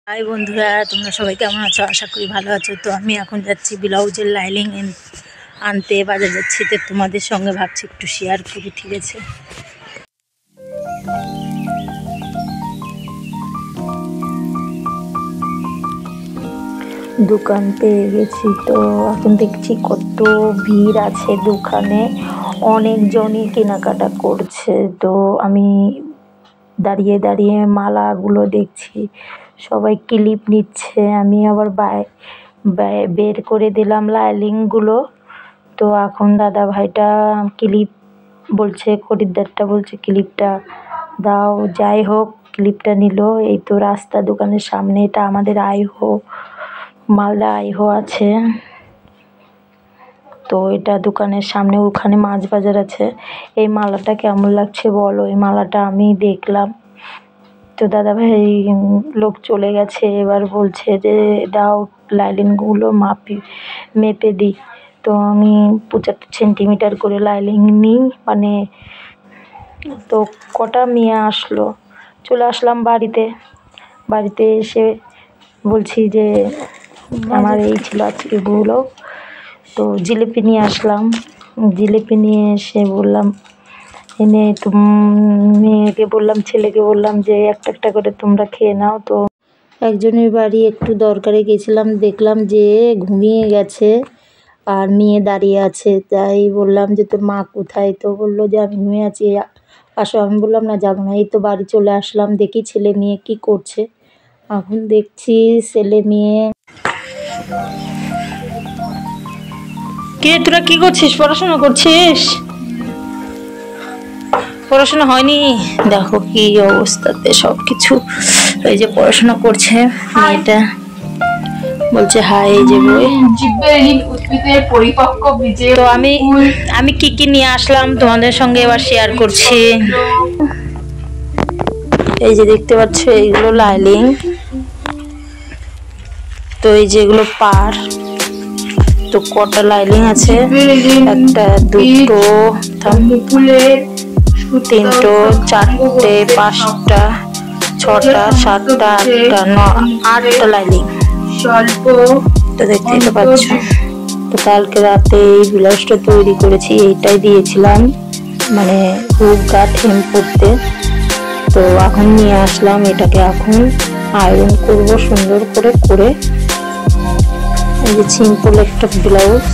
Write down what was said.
High বন্ধুরা, তোমরা সবাই কেমন আছো? আশা করি ভালো আছো। তো আমি এখন যাচ্ছি ব্লাউজের লাইনিং আনতে, বাজার যাচ্ছি। তো তোমাদের সঙ্গে ভাবছি একটু শেয়ার করি, ঠিক আছে? দোকান পেয়ে গেছি। তো এখন দেখছি কত ভিড় আছে দোকানে, অনেকজনই কেনাকাটা করছে। তো আমি দাঁড়িয়ে দাঁড়িয়ে মালাগুলো দেখছি, সবাই ক্লিপ নিচ্ছে। আমি আবার বের করে দিলাম লাইনিংগুলো। তো এখন দাদা ভাইটা ক্লিপ বলছে, খরিদ্দারটা বলছে ক্লিপটা দাও। যাই হোক, ক্লিপটা নিল। এই তো রাস্তা দোকানের সামনে, এটা আমাদের আইহো, মালদা আইহো আছে। তো এটা দোকানের সামনে, ওখানে মাছ বাজার আছে। এই মালাটা কেমন লাগছে বলো? এই মালাটা আমি দেখলাম। তো দাদা ভাই লোক চলে গেছে, এবার বলছে যে দাও লাইনিংগুলো মেপে দিই। তো আমি 75 সেন্টিমিটার করে লাইনিং নিই, মানে তো কটা নিয়ে আসলো। চলে আসলাম বাড়িতে এসে বলছি যে আমার এই ছিল আজকে ভুলও। তো জিলিপি নিয়ে আসলাম। জিলিপি নিয়ে এসে বললাম, এনে মেয়েকে বললাম, ছেলেকে বললাম যে একটা একটা করে তোমরা খেয়ে নাও। তো একজনের বাড়ি একটু দরকারে গেছিলাম, দেখলাম যে ঘুমিয়ে গেছে আর মেয়ে দাঁড়িয়ে আছে। তাই বললাম যে তোর মা কোথায়? তো বললো যে আমি ঘুমিয়ে আছি, আসো। আমি বললাম না, যাবো না। এই তো বাড়ি চলে আসলাম, দেখি ছেলে মেয়ে কী করছে। এখন দেখছি ছেলে মেয়ে। কে তোরা কি করছিস? পড়াশোনা করছিস? পড়াশোনা হয়নি? দেখো কি অবস্থাতে সব কিছু। এই যে পড়াশোনা করছে মেয়েটা, বলছে হাই। এই যে বই। তো আমি কি কি নিয়ে আসলাম তোমাদের সঙ্গে এবার শেয়ার করছি। এই যে দেখতে পাচ্ছ, এইগুলো লাইনিং। তো এই যে এগুলো পার। তো কটা লাইনিং আছে? একটা, দুটো, তিনটো, চারটে, পাঁচটা, ছটা, সাতটা, আটটা, আটটা লাইনিং। তো দেখতেই তো পাচ্ছ। তো কালকে রাতে এই ব্লাউজটা তৈরি করেছি, এইটাই দিয়েছিলাম মানে হুক গার্ড হেম করতে। তো এখন নিয়ে আসলাম এটাকে, এখন আয়রন করব সুন্দর করে। এই যে সিম্পল একটা ব্লাউজ।